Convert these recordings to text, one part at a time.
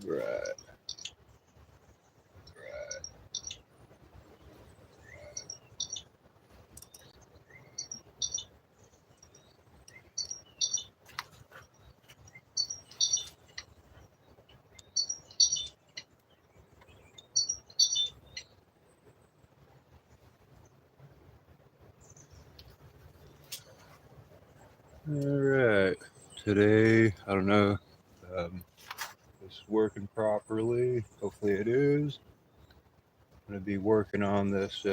Right. Alright, today, I don't know, it's working properly, hopefully it is. I'm going to be working on this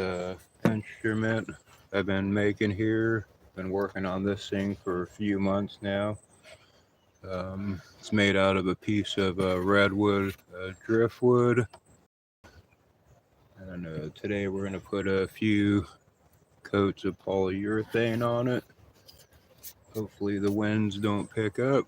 instrument I've been making here. Been working on this thing for a few months now. It's made out of a piece of redwood driftwood. And today we're going to put a few coats of polyurethane on it. Hopefully the winds don't pick up.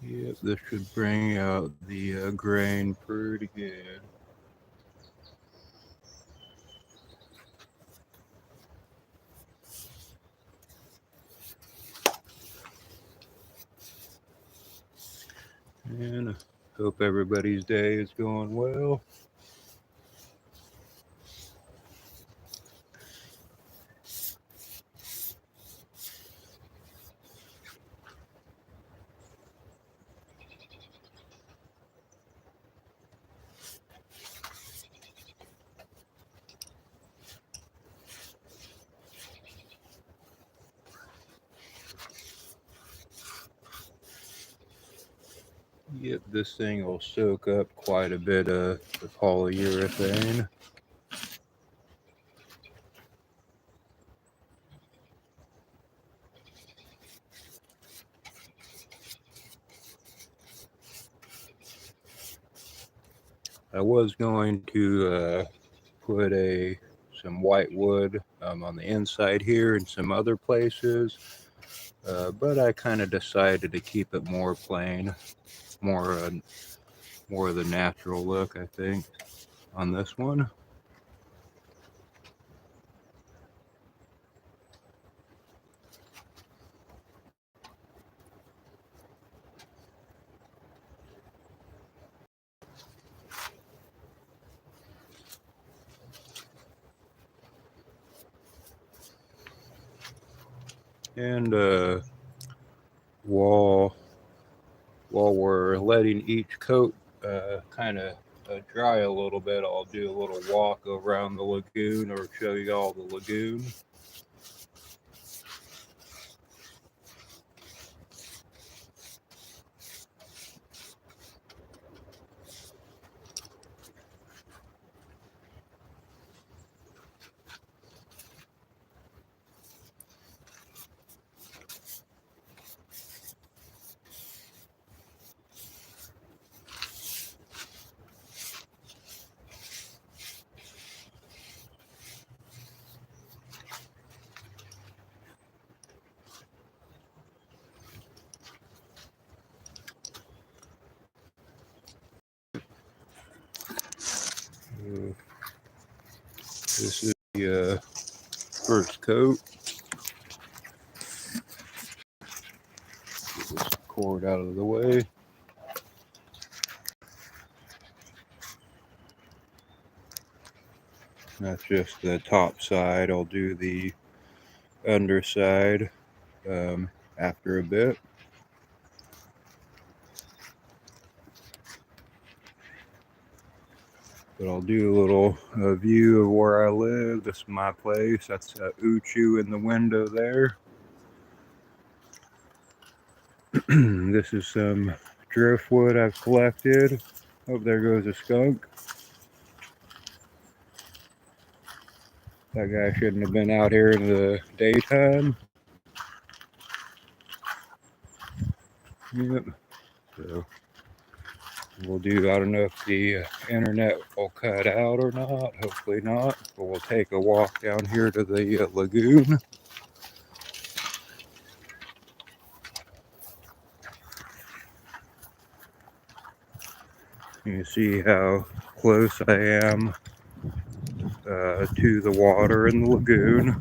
Yep, this should bring out the grain pretty good. And I hope everybody's day is going well. Yep, this thing will soak up quite a bit of the polyurethane. I was going to put some white wood on the inside here and some other places, but I kind of decided to keep it more plain, more of the natural look, I think, on this one. And while we're letting each coat kind of dry a little bit, I'll do a little walk around the lagoon or show you all the lagoon. This is the first coat. Get this cord out of the way. That's just the top side. I'll do the underside. after a bit. But I'll do a little view of where I live. This is my place. That's Uchu in the window there. This is some driftwood I've collected. Oh, there goes a skunk. That guy shouldn't have been out here in the daytime. Yep. So we'll do, I don't know if the internet will cut out or not. Hopefully not. But we'll take a walk down here to the lagoon. You can see how close I am to the water in the lagoon.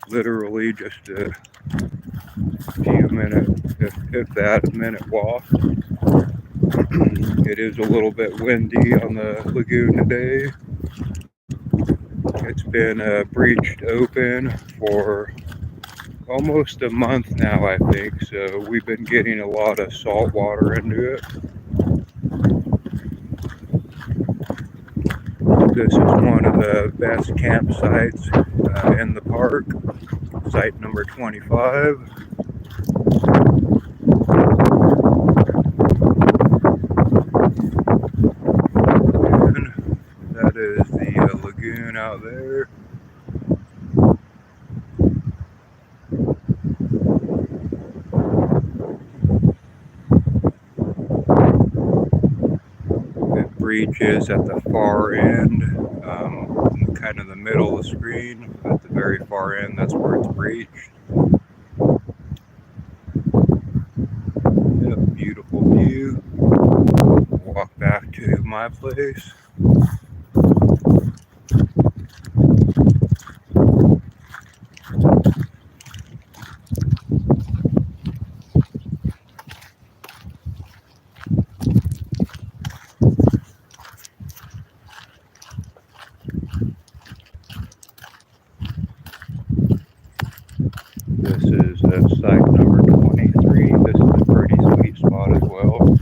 Literally just a few minutes, if that, a minute walk. It is a little bit windy on the lagoon today. It's been breached open for almost a month now, I think, so we've been getting a lot of salt water into it. This is one of the best campsites in the park, site number 25. And that is the lagoon out there. It breaches at the far end, kind of the middle of the screen. At the very far end, that's where it's breached. Yep, beautiful view. Walk back to my place. This is site number 23. This is a pretty sweet spot as well.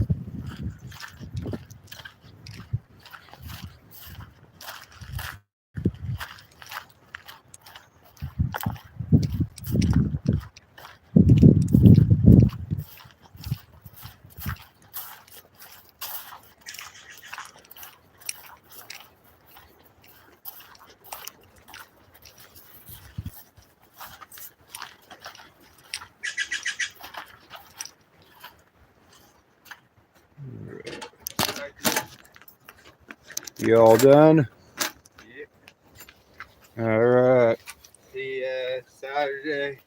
You all done? Yep. All right. See you Saturday.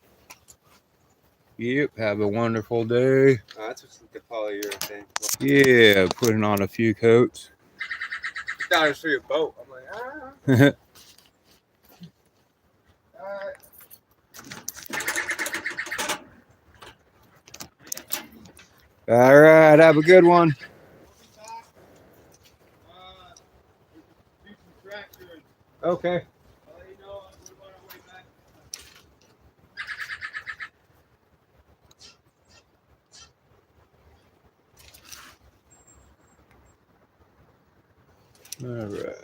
Yep. Have a wonderful day. Oh, that's what's the polyurethane thing. Yeah, putting on a few coats. You thought it was for your boat. I'm like, All right. Have a good one. Okay. I'll let you know on our way back. All right.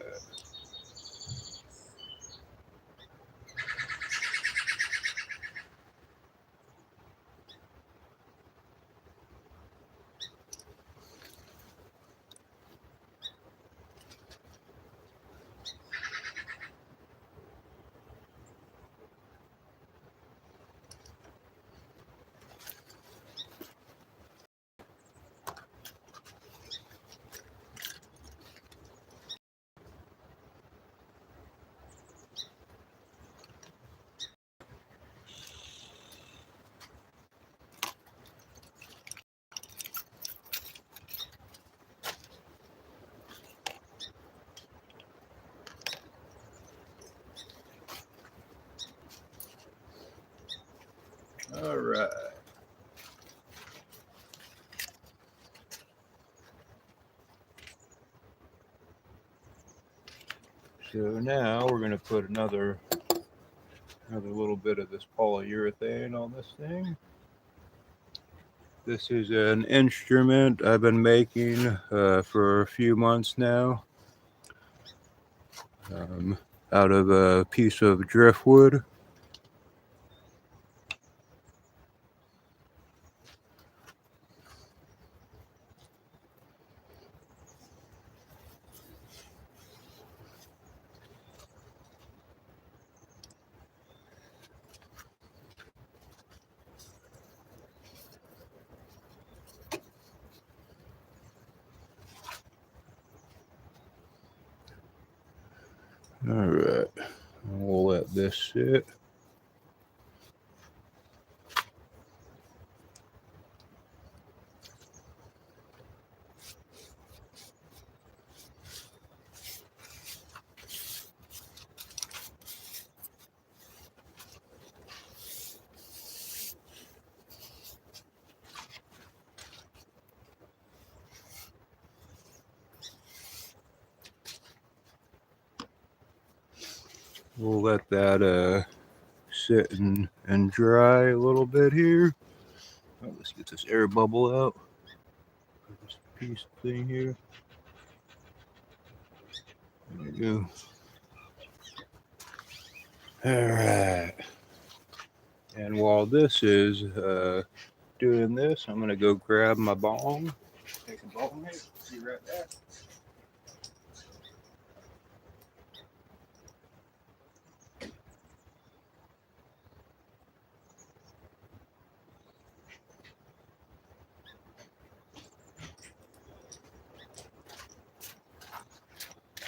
All right. So now we're going to put another Another little bit of this polyurethane on this thing. This is an instrument I've been making for a few months now, out of a piece of driftwood. All right, we'll let this sit. We'll let that sit and dry a little bit here. Oh, let's get this air bubble out. This piece thing here. There we go. All right. And while this is doing this, I'm gonna go grab my bong. Take a bong hit. Be right back.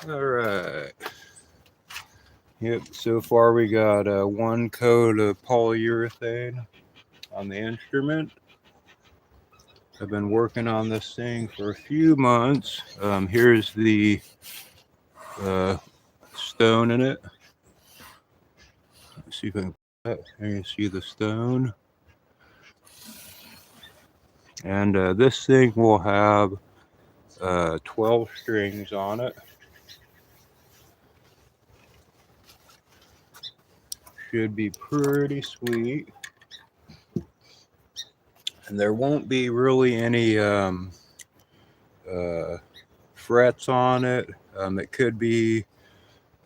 All right. Yep, so far we got one coat of polyurethane on the instrument. I've been working on this thing for a few months. Here's the stone in it. Let's see if I can put that. There you see the stone. And this thing will have 12 strings on it. Should be pretty sweet. And there won't be really any frets on it. It could be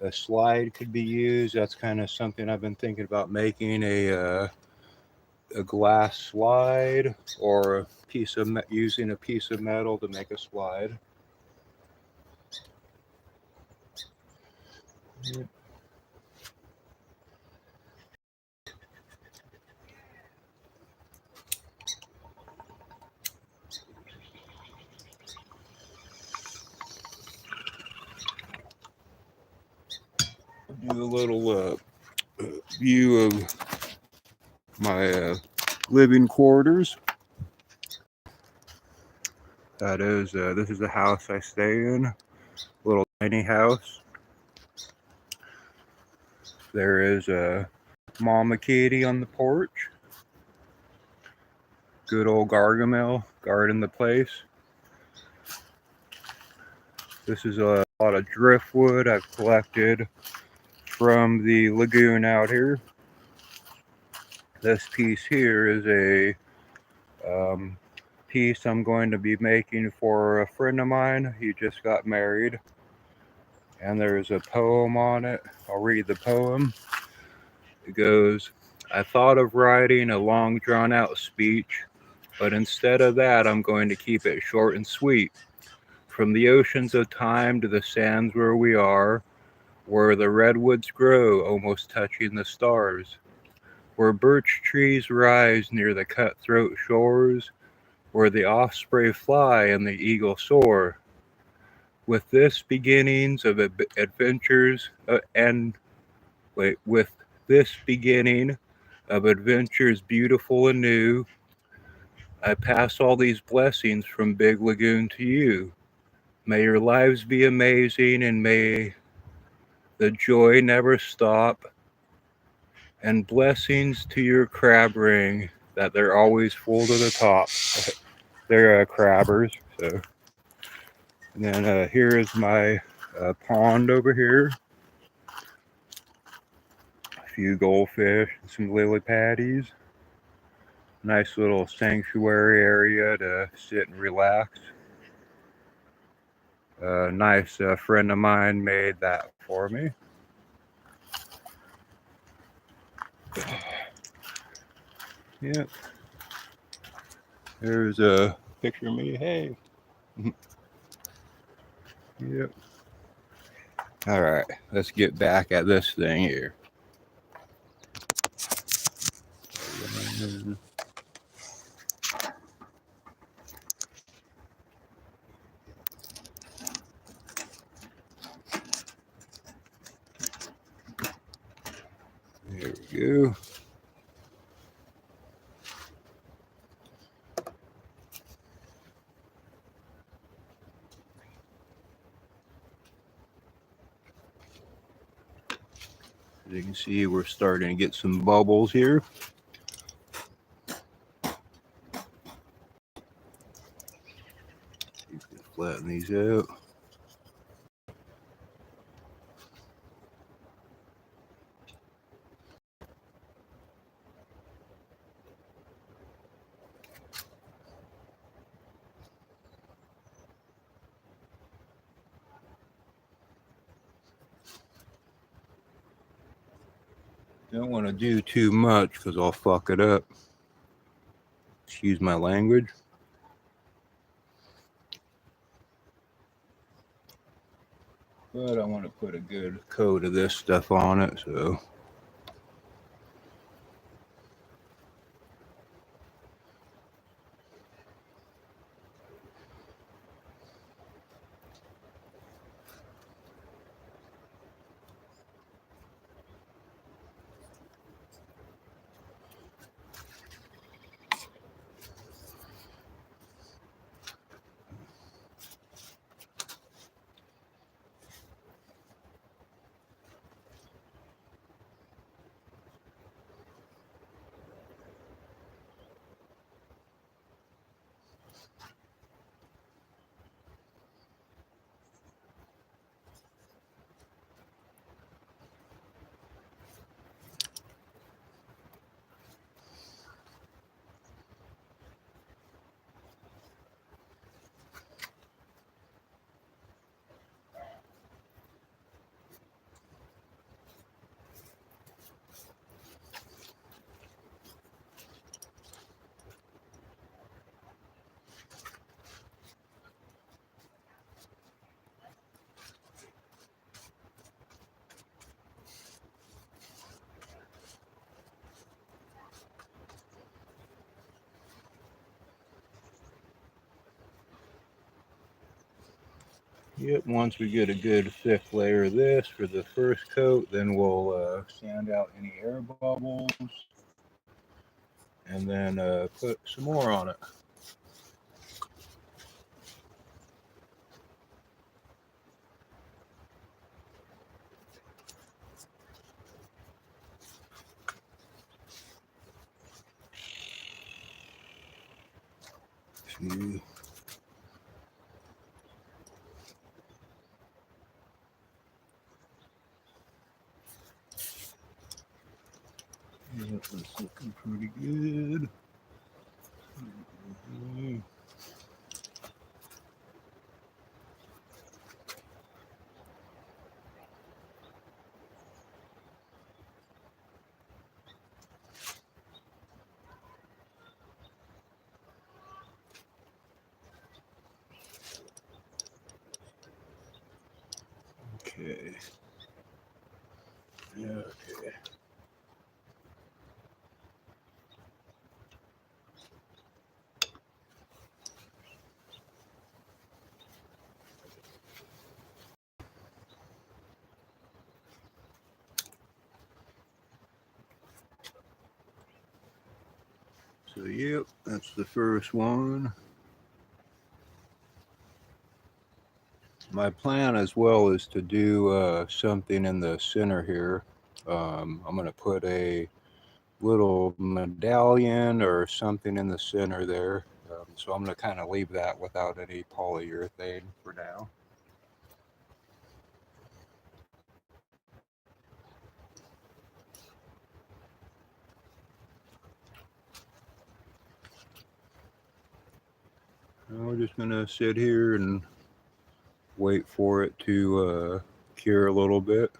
a slide could be used. That's kind of something I've been thinking about, making a glass slide, or a piece of using a piece of metal to make a slide. Yep. Do a little view of my living quarters. That is, this is the house I stay in. Little tiny house. There is a Mama Kitty on the porch. Good old Gargamel guarding the place. This is a lot of driftwood I've collected from the lagoon out here. This piece here is a piece I'm going to be making for a friend of mine. He just got married. And there's a poem on it. I'll read the poem. It goes, I thought of writing a long drawn out speech, but instead of that, I'm going to keep it short and sweet. From the oceans of time to the sands where we are, where the redwoods grow almost touching the stars, where birch trees rise near the cutthroat shores, where the osprey fly and the eagle soar. With this beginnings of adventures with this beginning of adventures beautiful and new, I pass all these blessings from Big Lagoon to you. May your lives be amazing, and may the joy never stop. And blessings to your crab ring, that they're always full to the top. They're crabbers. So, and then here is my pond over here. few goldfish, some lily pads. Nice little sanctuary area to sit and relax. A nice friend of mine made that for me. Yep. There's a picture of me. Hey. Yep. All right. Let's get back at this thing here. There we go. As you can see, we're starting to get some bubbles here. You can flatten these out. Don't want to do too much because I'll fuck it up. Excuse my language. But I want to put a good coat of this stuff on it, so. Yep, once we get a good thick layer of this for the first coat, then we'll sand out any air bubbles and then put some more on it. See. Yep, that's looking pretty good. Okay. Yeah, okay. So, yep, that's the first one. My plan as well is to do something in the center here. I'm going to put a little medallion or something in the center there. So I'm going to kind of leave that without any polyurethane for now. we're just gonna sit here and wait for it to cure a little bit.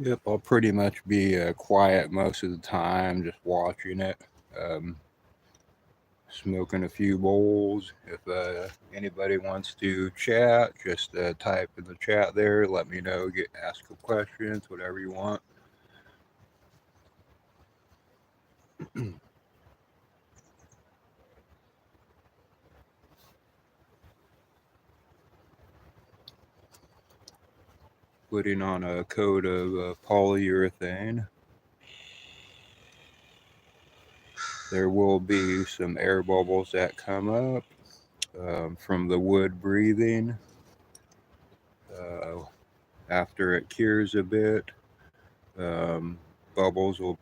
Yep, I'll pretty much be quiet most of the time, just watching it, smoking a few bowls. If anybody wants to chat, just type in the chat there. Let me know. Ask questions, whatever you want. Putting on a coat of polyurethane. There will be some air bubbles that come up from the wood breathing. After it cures a bit, bubbles will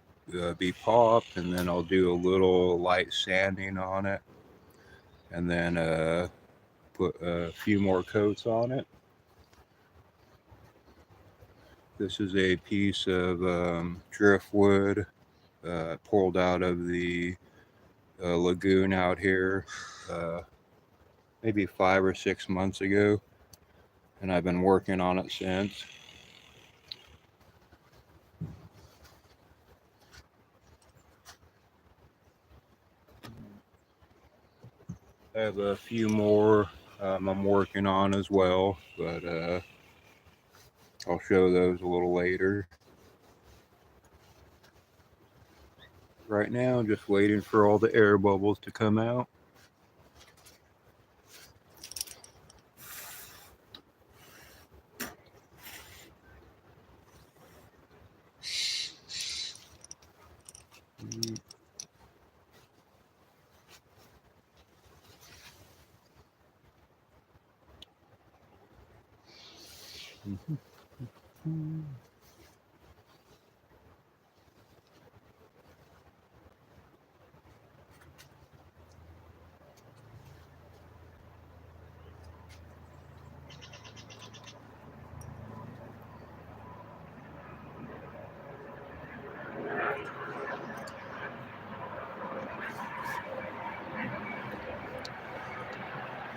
be popped, and then I'll do a little light sanding on it, and then put a few more coats on it. This is a piece of driftwood pulled out of the lagoon out here maybe 5 or 6 months ago, and I've been working on it since. I have a few more I'm working on as well, but I'll show those a little later. Right now, I'm just waiting for all the air bubbles to come out.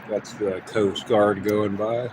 That's the Coast Guard going by.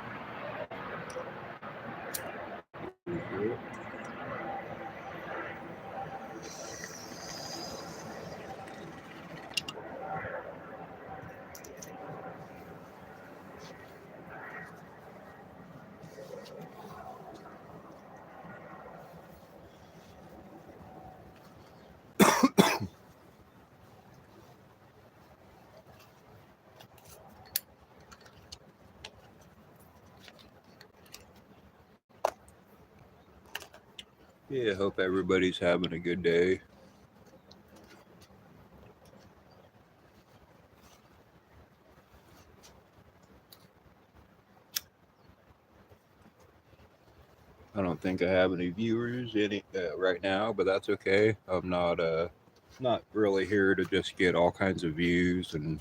Yeah, hope everybody's having a good day. I don't think I have any viewers right now, but that's okay. I'm not really here to just get all kinds of views and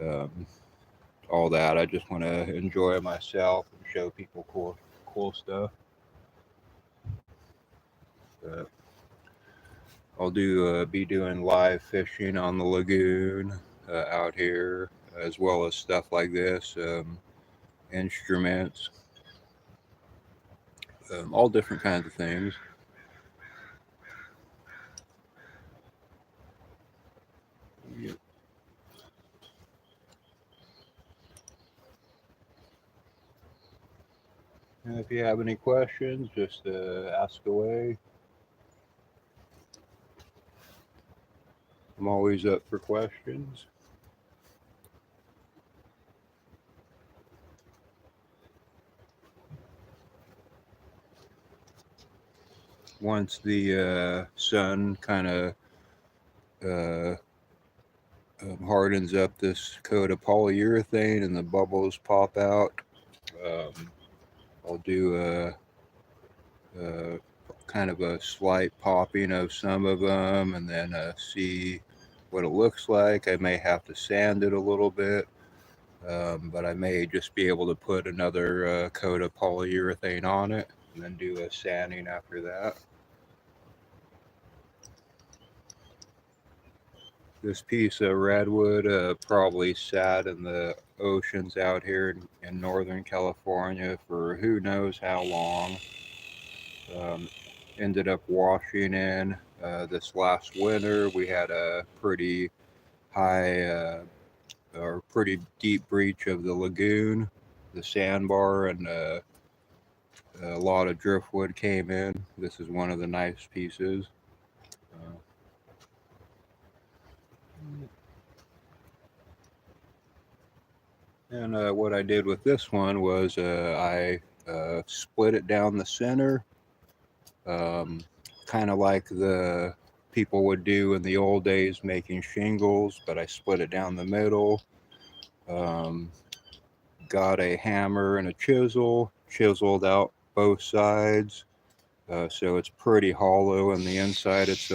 um, all that. I just want to enjoy myself and show people cool stuff. But I'll be doing live fishing on the lagoon out here, as well as stuff like this, instruments, all different kinds of things. Yep. And if you have any questions, just ask away. I'm always up for questions. Once the sun kind of hardens up this coat of polyurethane and the bubbles pop out, I'll do kind of a slight popping of some of them, and then see what it looks like. I may have to sand it a little bit, but I may just be able to put another coat of polyurethane on it and then do a sanding after that. This piece of redwood probably sat in the oceans out here in Northern California for who knows how long. Ended up washing in this last winter. We had a pretty high or pretty deep breach of the lagoon, the sandbar, and a lot of driftwood came in. This is one of the nice pieces. And what I did with this one was I split it down the center, kind of like the people would do in the old days making shingles, but I split it down the middle. Got a hammer and a chisel, chiseled out both sides. So it's pretty hollow on the inside. It's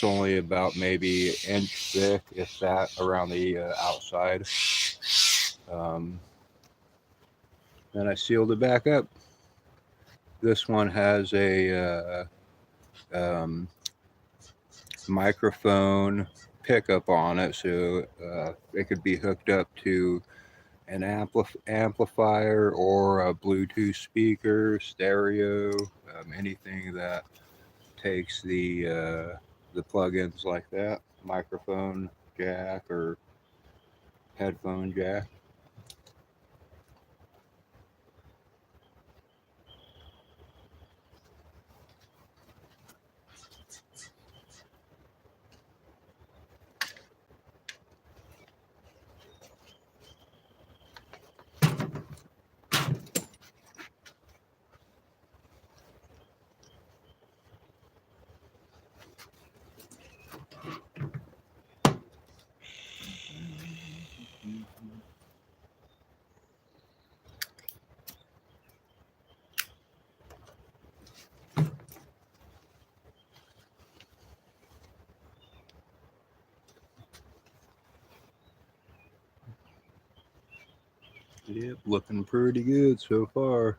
only about maybe an inch thick, if that, around the outside. Then I sealed it back up. This one has a microphone pickup on it, so it could be hooked up to an amplifier or a Bluetooth speaker, stereo, anything that takes the plugins like that, microphone jack or headphone jack. Yep, looking pretty good so far.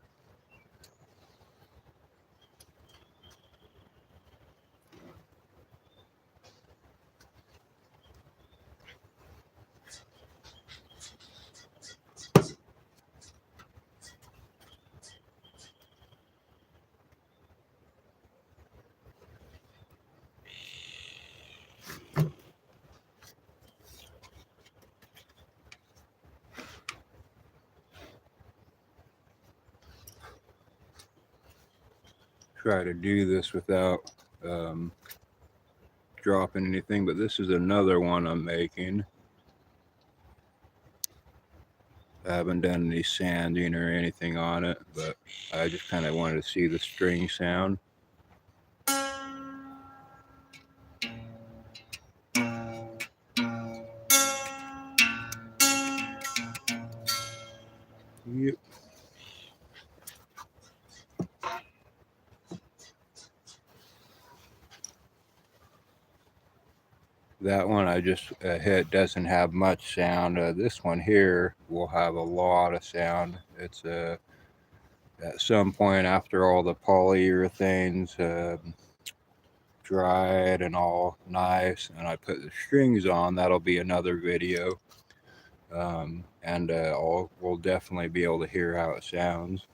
Try to do this without dropping anything, but this is another one I'm making. I haven't done any sanding or anything on it, but I just kind of wanted to see the string sound. Yep. That one I just hit doesn't have much sound. This one here will have a lot of sound. It's at some point after all the polyurethanes dried and all nice, and I put the strings on, that'll be another video. And we'll definitely be able to hear how it sounds.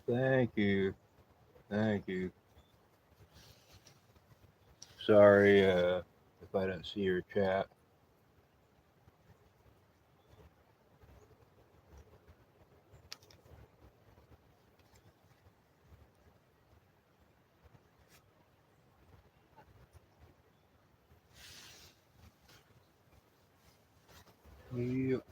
Thank you. Thank you. Sorry if I didn't see your chat. Yep.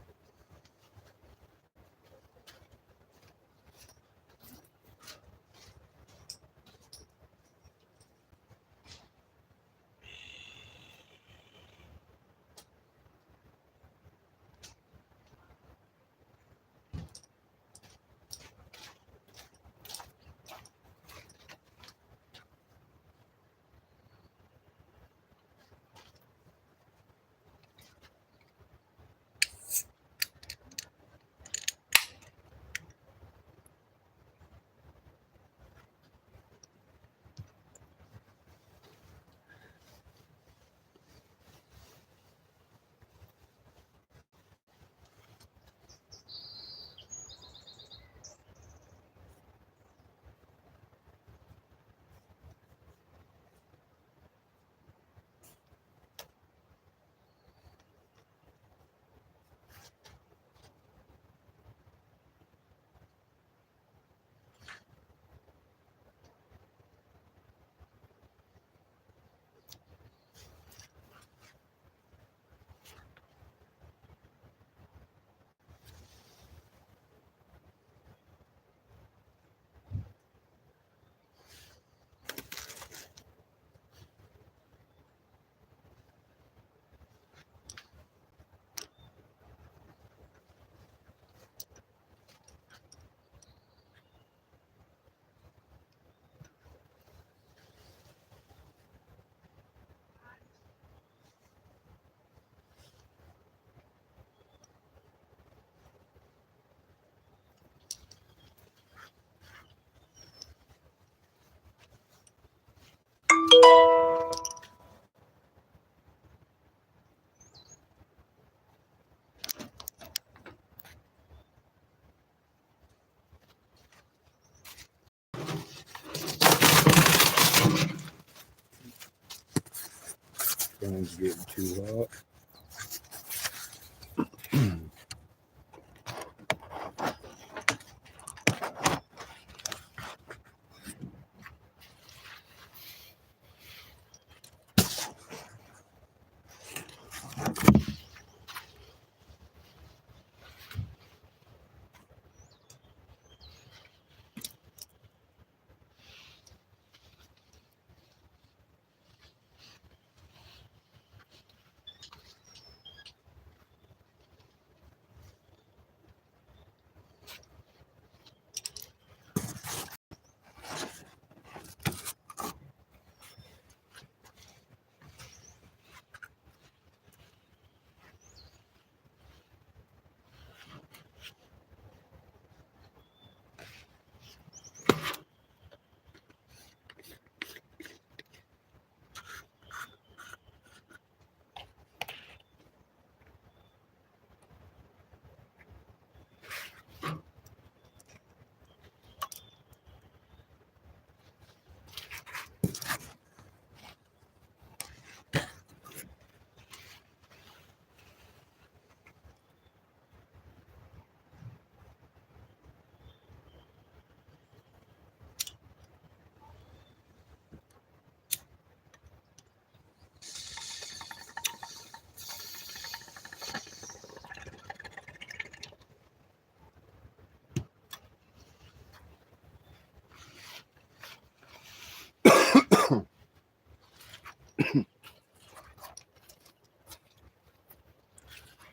Things getting too hot.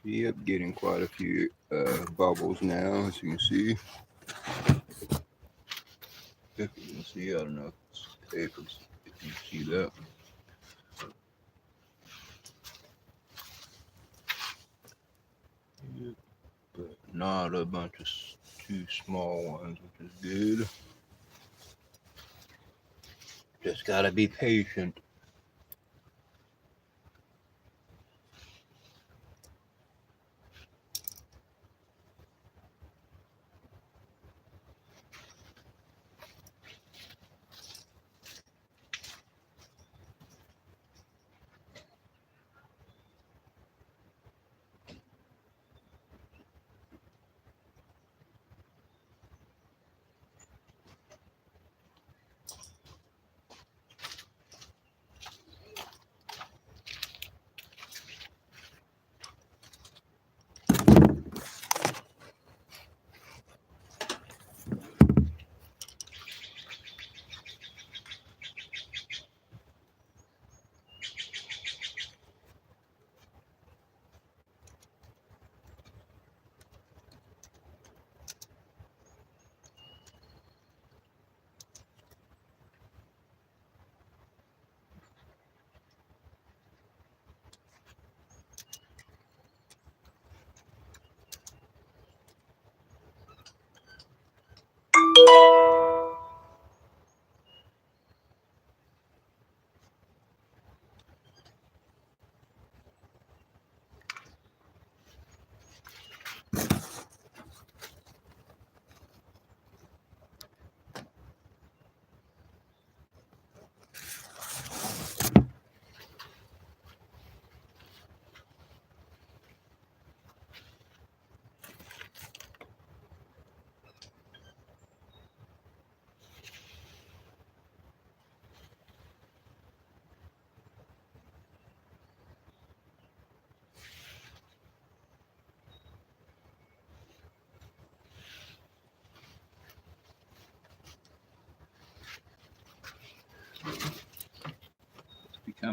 Yep, getting quite a few bubbles now, as you can see. If you can see, I don't know if it's papers, if you see that. Yep, but not a bunch of too small ones, which is good. Just gotta be patient.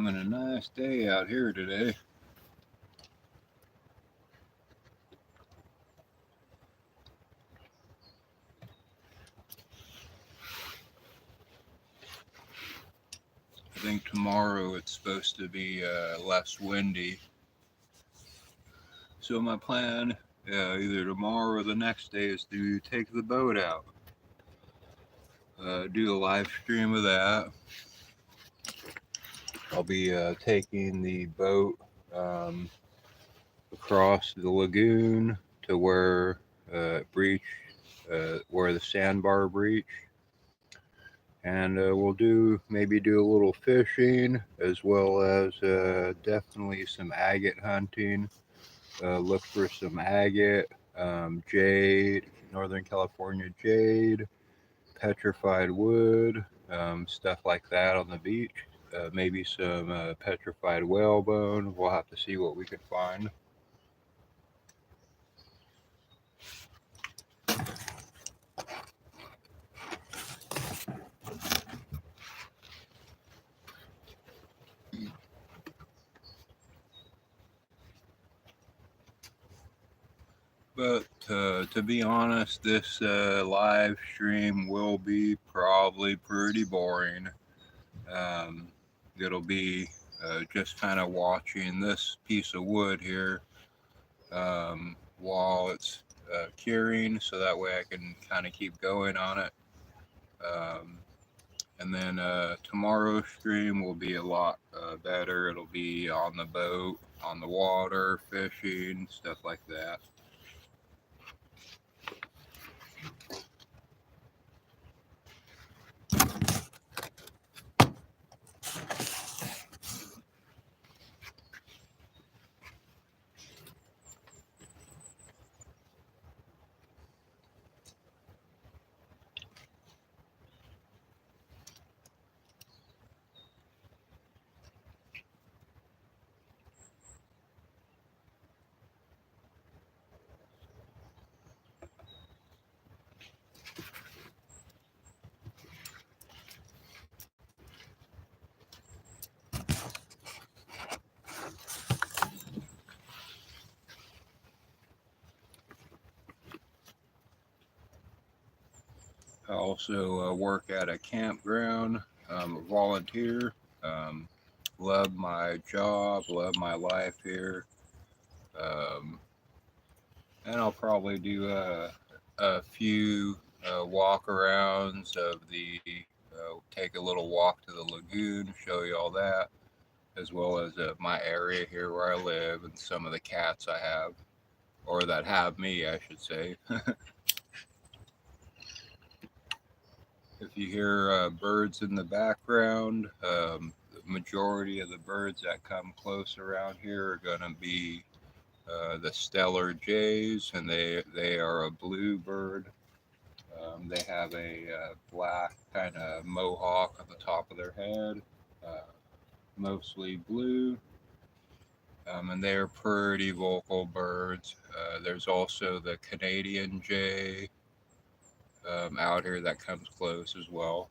having a nice day out here today. I think tomorrow it's supposed to be less windy. So my plan, either tomorrow or the next day, is to take the boat out. Do a live stream of that. I'll be taking the boat across the lagoon to where where the sandbar breach, and we'll maybe do a little fishing, as well as definitely some agate hunting. Look for some agate, jade, Northern California jade, petrified wood, stuff like that on the beach. Maybe some petrified whalebone. We'll have to see what we can find. But to be honest, this live stream will be probably pretty boring. It'll be just kind of watching this piece of wood here while it's curing, so that way I can kind of keep going on it. And then tomorrow's stream will be a lot better. It'll be on the boat, on the water, fishing, stuff like that. I also work at a campground. I'm a volunteer. Love my job, love my life here. And I'll probably do a few walk-arounds of take a little walk to the lagoon, show you all that, as well as my area here where I live and some of the cats I have, or that have me, I should say. If you hear birds in the background, the majority of the birds that come close around here are going to be the stellar jays, and they are a blue bird. They have a black kind of mohawk on the top of their head, mostly blue, and they're pretty vocal birds. There's also the Canadian jay out here that comes close as well.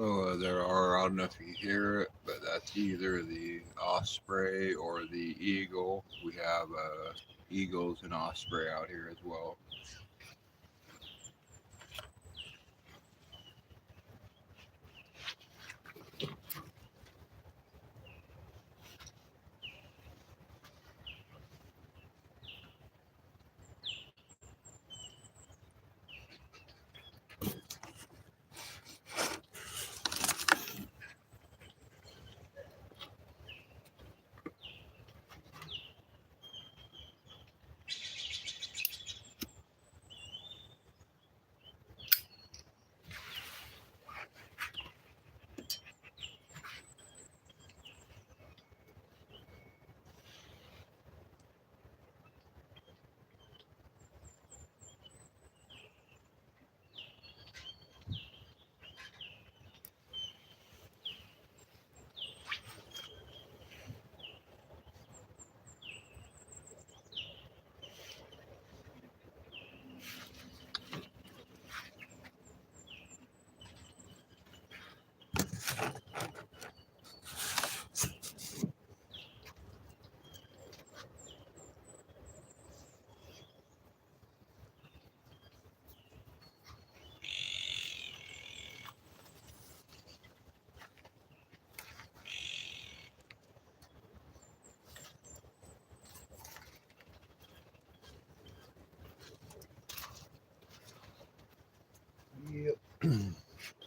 Oh, there are, I don't know if you hear it, but that's either the osprey or the eagle. We have eagles and osprey out here as well.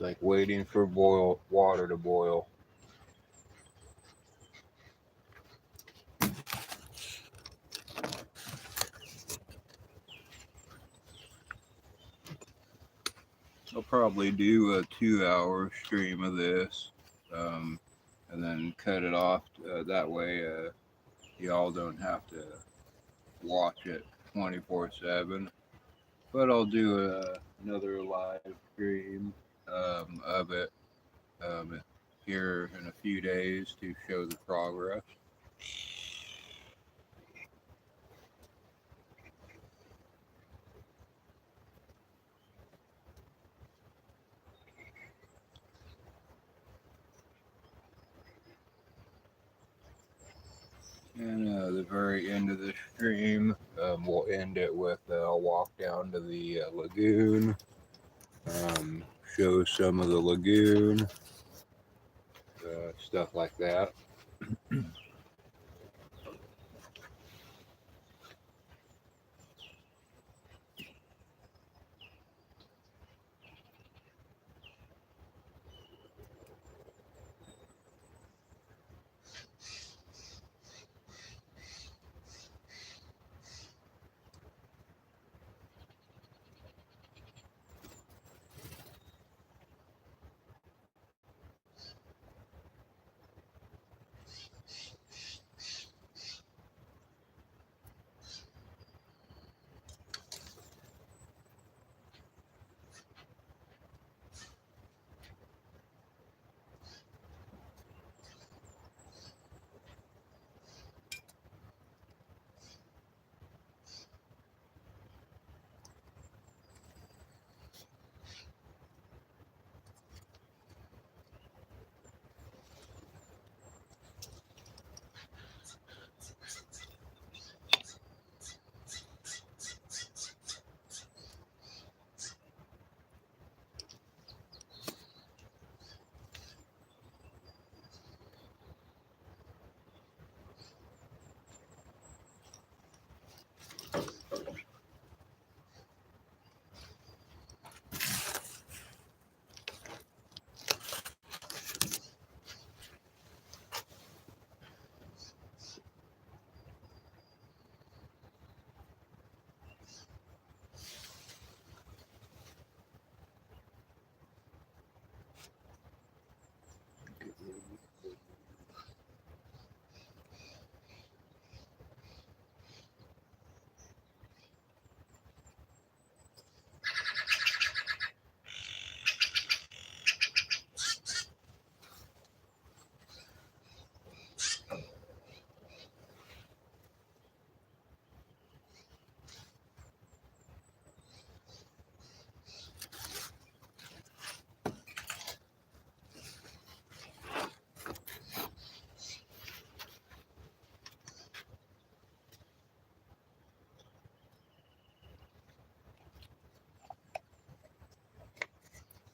like waiting for water to boil. I'll probably do a 2-hour stream of this, and then cut it off. That way, y'all don't have to watch it 24/7. But I'll do another live stream of it here in a few days to show the progress. And the very end of the stream, we'll end it with I'll walk down to the lagoon, show some of the lagoon, stuff like that.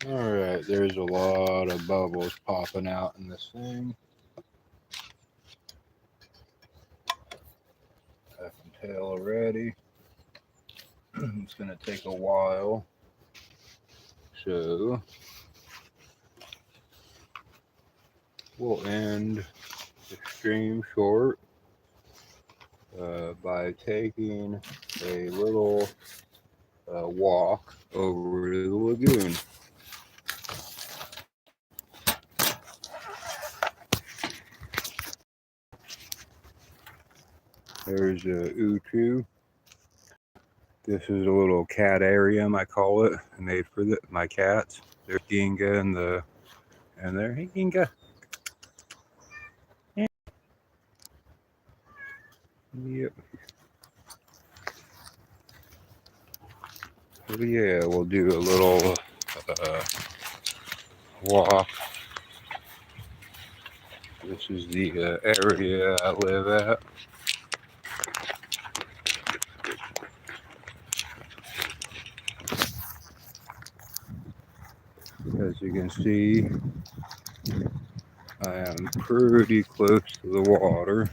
Alright, there's a lot of bubbles popping out in this thing. I can tell already. It's going to take a while. So, we'll end the stream short by taking a little walk over to the lagoon. There's Uchu. This is a little catarium, I call it. I made for my cats. There's Ginga and there. Hey, Ginga. Yeah. Yep. So yeah, we'll do a little walk. This is the area I live at. As you can see, I am pretty close to the water.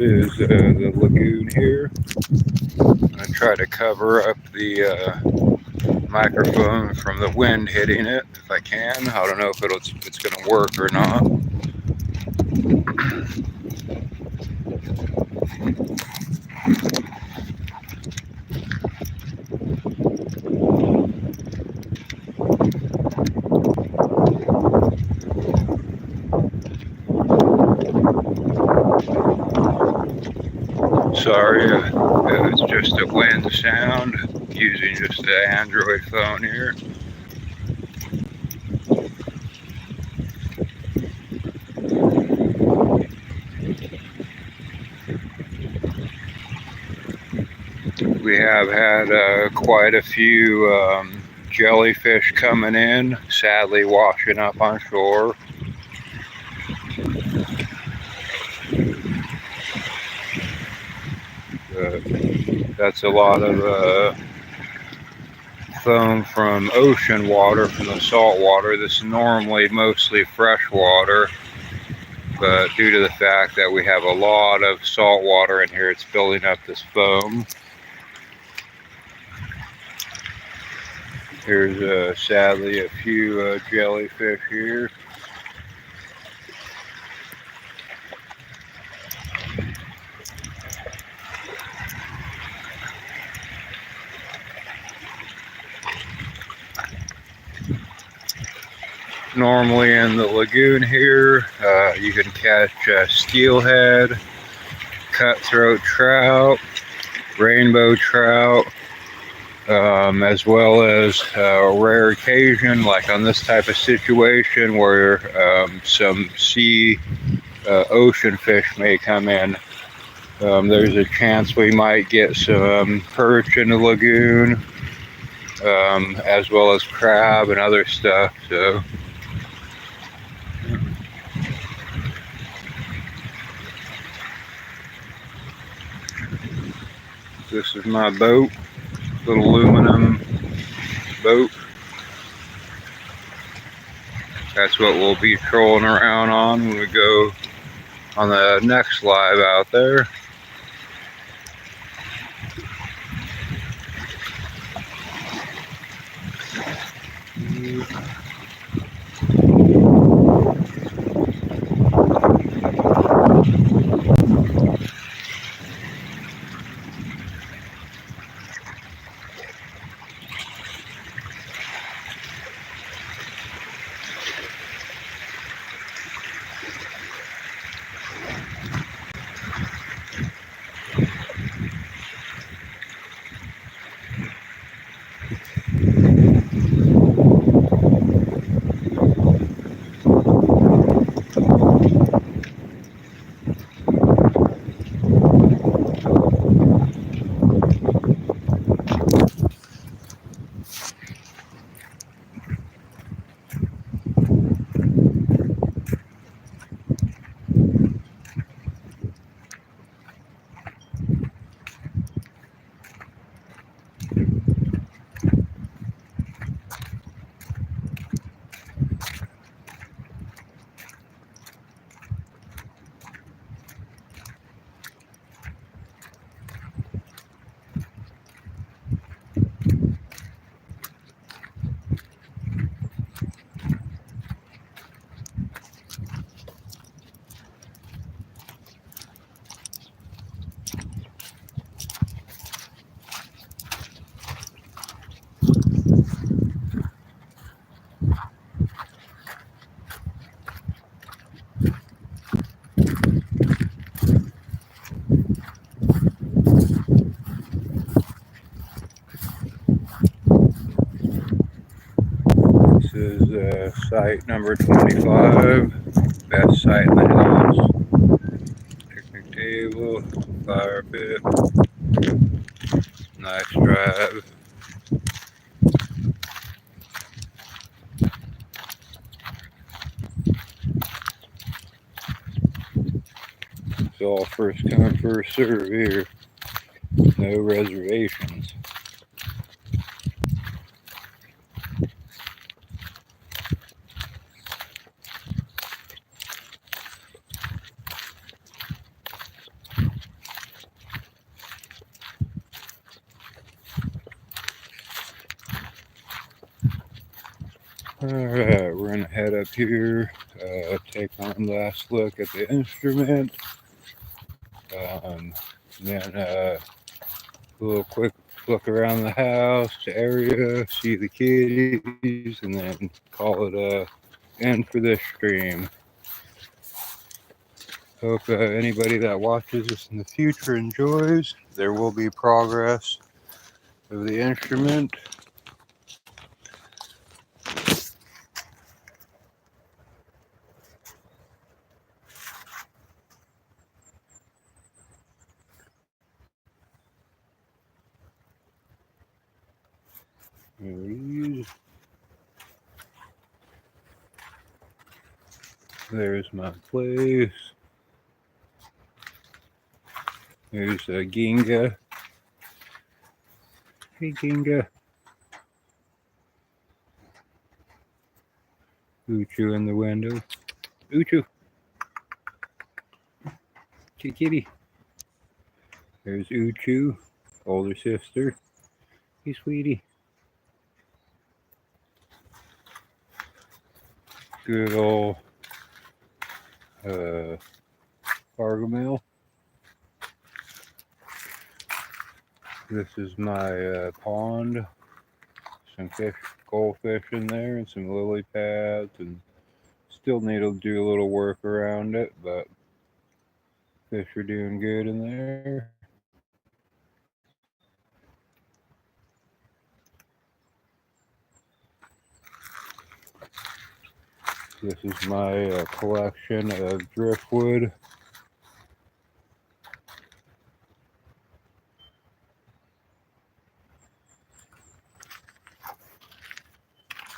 is the lagoon here. I'm going to try to cover up the microphone from the wind hitting it if I can. I don't know if it's going to work or not. Sorry, it's just a wind sound using just the Android phone here. We have had quite a few jellyfish coming in, sadly washing up on shore. That's a lot of foam from ocean water, from the salt water. This is normally mostly fresh water, but due to the fact that we have a lot of salt water in here, it's building up this foam. Here's sadly a few jellyfish here. Normally in the lagoon here, you can catch steelhead, cutthroat trout, rainbow trout, as well as a rare occasion, like on this type of situation where some ocean fish may come in. There's a chance we might get some perch in the lagoon, as well as crab and other stuff. So this is my boat, little aluminum boat. That's what we'll be trolling around on when we go on the next live out there. This is site number 25, best site in the house. Picnic table, fire pit, nice drive. It's all first come, first serve here. No reservations. Alright, we're gonna head up here, take one last look at the instrument, then a little quick look around the house, the area, see the kitties, and then call it a end for this stream. Hope anybody that watches this in the future enjoys. There will be progress of the instrument. There's my place. There's a Ginga. Hey, Ginga. Uchu in the window. Uchu. Kitty. There's Uchu, older sister. Hey, sweetie. Good old Gargamel. This is my pond. Some fish, goldfish in there, and some lily pads, and still need to do a little work around it, but fish are doing good in there. This is my collection of driftwood.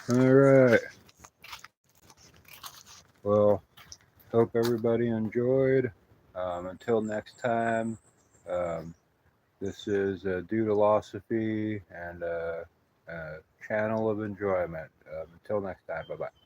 Alright. Well, hope everybody enjoyed. Until next time, this is DUDEOLOSOPHY and a channel of enjoyment. Until next time, bye-bye.